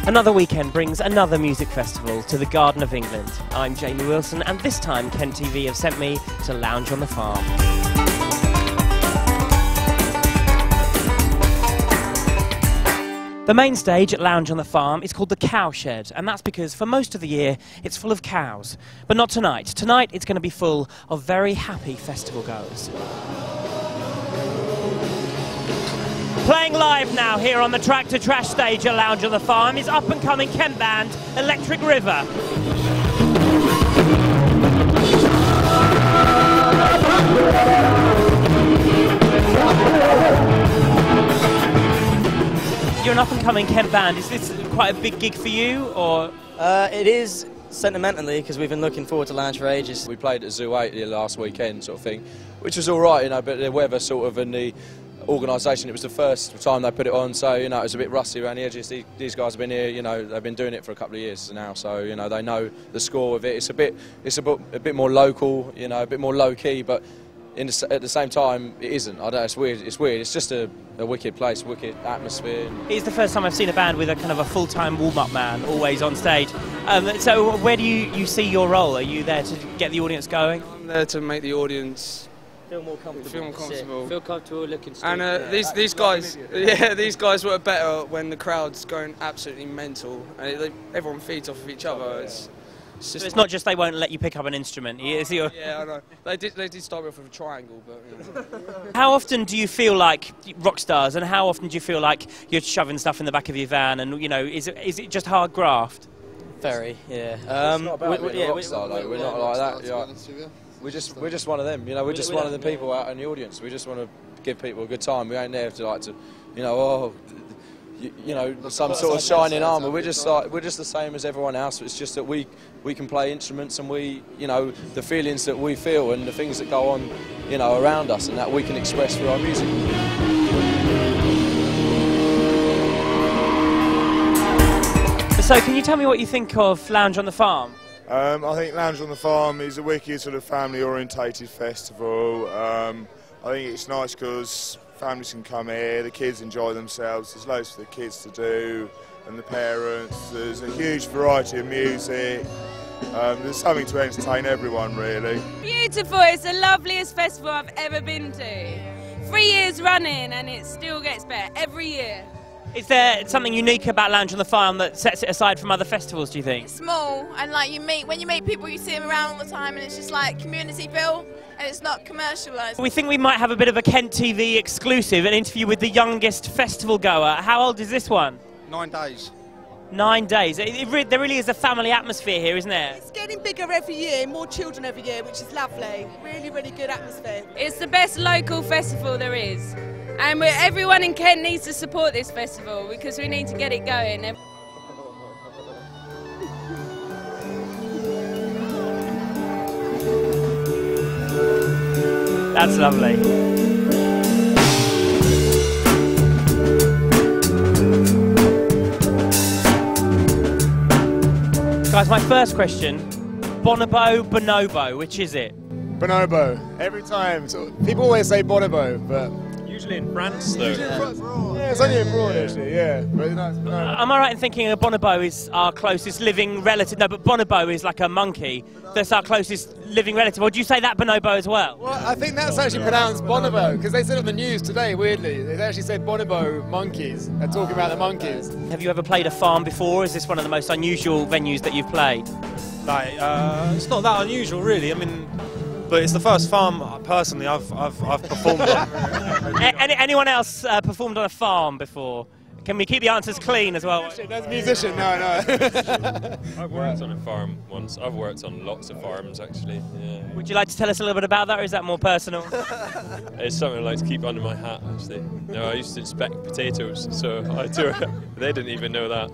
Another weekend brings another music festival to the Garden of England. I'm Jamie Wilson, and this time Kent TV have sent me to Lounge on the Farm. The main stage at Lounge on the Farm is called the Cowshed, and that's because for most of the year it's full of cows. But not tonight. Tonight it's going to be full of very happy festival goers. Playing live now here on the Tractor Trash stage at Lounge on the Farm is up-and-coming Kent band Electric River. You're an up-and-coming Kent band. Is this quite a big gig for you, or...? It is sentimentally, because we've been looking forward to Lounge for ages. We played at Zoo 8 last weekend, sort of thing, which was all right, you know, but the weather sort of and the organisation, it was the first time they put it on, so, you know, it was a bit rusty around the edges. These guys have been here, you know, they've been doing it for a couple of years now, so, you know, they know the score of it. It's a bit more local, you know, a bit more low-key, but at the same time, it isn't. I don't know, it's weird. It's just a wicked place, wicked atmosphere. It's the first time I've seen a band with a kind of a full-time warm-up man, always on stage. So where do you see your role? Are you there to get the audience going? I'm there to make the audience Feel more comfortable. Feel comfortable looking straight. And these guys, yeah, these guys work better when the crowd's going absolutely mental and everyone feeds off of each other. It's just, so it's not just they won't let you pick up an instrument. Yeah, I know. They did start off with a triangle, but you know. How often do you feel like rock stars, and how often do you feel like you're shoving stuff in the back of your van? And you know, is it just hard graft? Very, yeah. It's not about being a rock star, though. We're not like that. Yeah. We're just one of them, you know. We're just one of the people out in the audience. We just want to give people a good time. We ain't there to you know, you know, some sort of shining armour. We're just the same as everyone else. It's just that we can play instruments, and you know, the feelings that we feel and the things that go on, you know, around us, and that we can express through our music. So, can you tell me what you think of Lounge on the Farm? I think Lounge on the Farm is a wicked sort of family-orientated festival. I think it's nice because families can come here, the kids enjoy themselves, there's loads for the kids to do and the parents, there's a huge variety of music, there's something to entertain everyone really. Beautiful, it's the loveliest festival I've ever been to. 3 years running and it still gets better every year. Is there something unique about Lounge on the Farm that sets it aside from other festivals, do you think? It's small, and like when you meet people, you see them around all the time, and it's just like community feel, and it's not commercialised. We think we might have a bit of a Kent TV exclusive, an interview with the youngest festival goer. How old is this one? 9 days. 9 days. There really is a family atmosphere here, isn't there? It's getting bigger every year, more children every year, which is lovely. Really, really good atmosphere. It's the best local festival there is. And everyone in Kent needs to support this festival because we need to get it going. That's lovely. Guys, my first question, Bonobo, Bonobo, which is it? Bonobo. Every time. So people always say Bonobo, but... Usually in France, though. Yeah, it's only abroad, actually, yeah. But no, it's Bonobo. Am I right in thinking a bonobo is our closest living relative? No, but bonobo is like a monkey. That's our closest living relative. Or do you say that bonobo as well? Well, I think that's actually pronounced bonobo, because they said on the news today, weirdly, they actually said bonobo monkeys. They're talking about the monkeys. Have you ever played a farm before? Is this one of the most unusual venues that you've played? Like, it's not that unusual, really. I mean, but it's the first farm, personally, I've performed on. Anyone else performed on a farm before? Can we keep the answers clean as well? That's a musician, no. I've worked on a farm once. I've worked on lots of farms, actually. Yeah. Would you like to tell us a little bit about that, or is that more personal? It's something I like to keep under my hat, actually. No, I used to inspect potatoes, so I do it. They didn't even know that.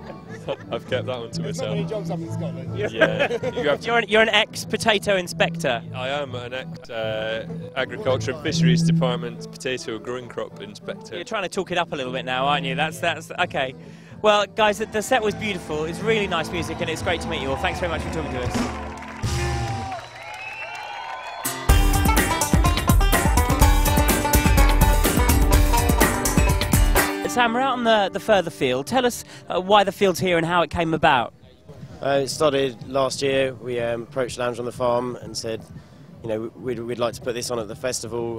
I've kept that one to myself. There's not many jobs up in Scotland. Yeah. You're an ex-potato inspector. I am an ex-Agriculture and Fisheries Department potato growing crop inspector. You're trying to talk it up a little bit now, aren't you? That's okay. Well, guys, the set was beautiful. It's really nice music, and it's great to meet you all. Thanks very much for talking to us. Sam, we're out on the further field. Tell us why the field's here and how it came about. It started last year. We approached Lounge on the Farm and said, you know, we'd like to put this on at the festival.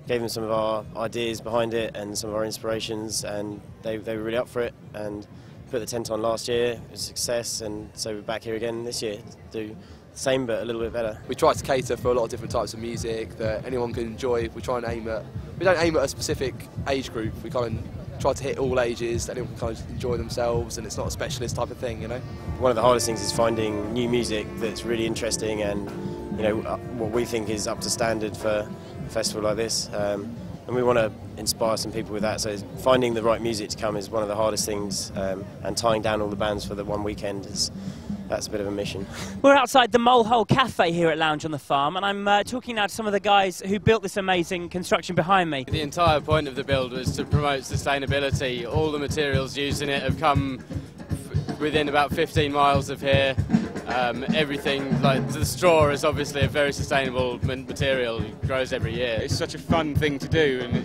Gave them some of our ideas behind it and some of our inspirations, and they were really up for it and put the tent on last year. It was a success, and so we're back here again this year to do the same but a little bit better. We try to cater for a lot of different types of music that anyone can enjoy. We try and we don't aim at a specific age group. We kind of try to hit all ages, that anyone can kind of enjoy themselves, and it's not a specialist type of thing, you know. One of the hardest things is finding new music that's really interesting and, you know, what we think is up to standard for a festival like this. And we want to inspire some people with that, so finding the right music to come is one of the hardest things, and tying down all the bands for the one weekend that's a bit of a mission. We're outside the Molehole Cafe here at Lounge on the Farm, and I'm talking now to some of the guys who built this amazing construction behind me. The entire point of the build was to promote sustainability. All the materials used in it have come within about 15 miles of here. Everything, like the straw, is obviously a very sustainable material. It grows every year. It's such a fun thing to do, and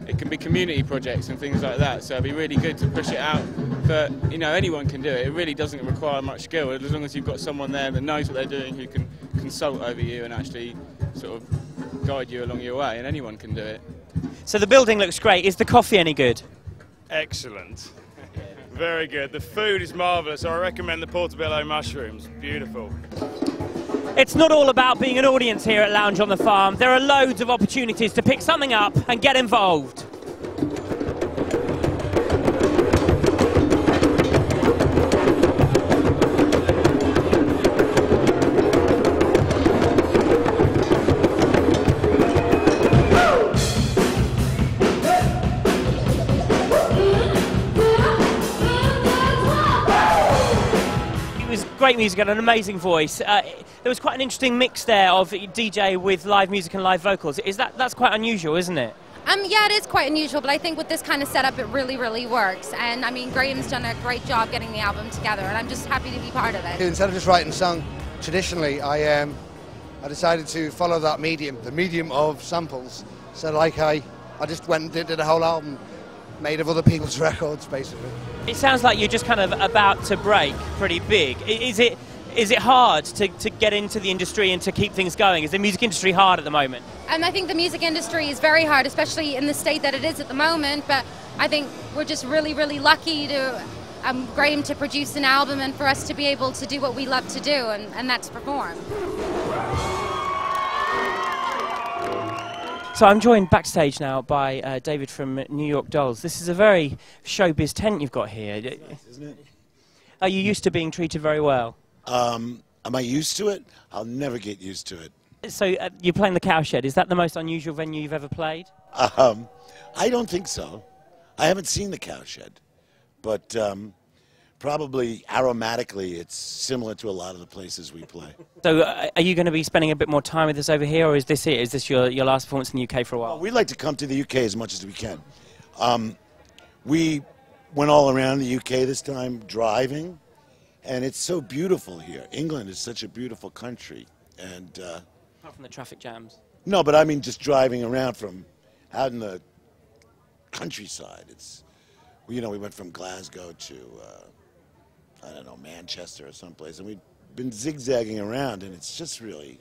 it can be community projects and things like that. So it'd be really good to push it out. But you know, anyone can do it. It really doesn't require much skill, as long as you've got someone there that knows what they're doing, who can consult over you and actually sort of guide you along your way. And anyone can do it. So the building looks great. Is the coffee any good? Excellent. Very good. The food is marvellous. I recommend the portobello mushrooms. Beautiful. It's not all about being an audience here at Lounge on the Farm. There are loads of opportunities to pick something up and get involved. Great music and an amazing voice. There was quite an interesting mix there of DJ with live music and live vocals. That's quite unusual, isn't it? Yeah, it is quite unusual, but I think with this kind of setup, it really, really works. And I mean, Graham's done a great job getting the album together, and I'm just happy to be part of it. Instead of just writing a song traditionally, I decided to follow that medium, the medium of samples. So like I just went and did a whole album made of other people's records, basically. It sounds like you're just kind of about to break pretty big. Is it hard to get into the industry and to keep things going? Is the music industry hard at the moment? And I think the music industry is very hard, especially in the state that it is at the moment. But I think we're just really, really lucky to Graham to produce an album and for us to be able to do what we love to do, and that's perform. So I'm joined backstage now by David from New York Dolls. This is a very showbiz tent you've got here. Isn't it? Are you used to being treated very well? Am I used to it? I'll never get used to it. So you're playing the Cowshed. Is that the most unusual venue you've ever played? I don't think so. I haven't seen the Cowshed, but probably aromatically it's similar to a lot of the places we play. So are you going to be spending a bit more time with us over here, or is this it? Is this your last performance in the UK for a while? Well, we'd like to come to the UK as much as we can. We went all around the UK this time driving, and it's so beautiful here. England is such a beautiful country. And apart from the traffic jams. No, but I mean just driving around from out in the countryside. It's, you know, we went from Glasgow to I don't know, Manchester or someplace, and we've been zigzagging around, and it's just really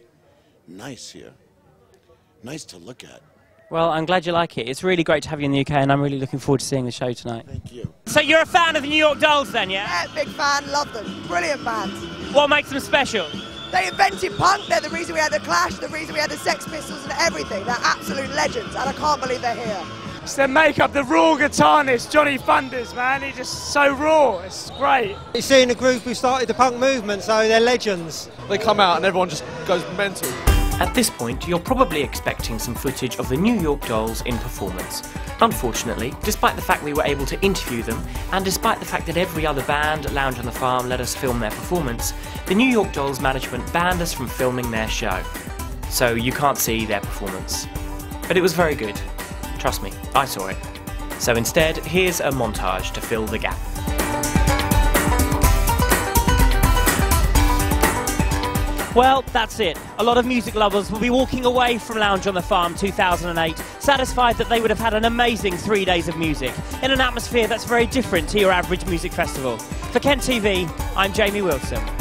nice here. Nice to look at. Well, I'm glad you like it. It's really great to have you in the UK, and I'm really looking forward to seeing the show tonight. Thank you. So you're a fan of the New York Dolls then, yeah? Yeah, big fan, love them. Brilliant band. What makes them special? They invented punk, they're the reason we had the Clash, the reason we had the Sex Pistols and everything. They're absolute legends, and I can't believe they're here. It's their makeup, the raw guitarist, Johnny Thunders, man. He's just so raw. It's great. You've seen a group who started the punk movement, so they're legends. They come out and everyone just goes mental. At this point, you're probably expecting some footage of the New York Dolls in performance. Unfortunately, despite the fact we were able to interview them, and despite the fact that every other band at Lounge on the Farm let us film their performance, the New York Dolls management banned us from filming their show. So you can't see their performance. But it was very good. Trust me, I saw it. So instead, here's a montage to fill the gap. Well, that's it. A lot of music lovers will be walking away from Lounge on the Farm 2008, satisfied that they would have had an amazing 3 days of music, in an atmosphere that's very different to your average music festival. For Kent TV, I'm Jamie Wilson.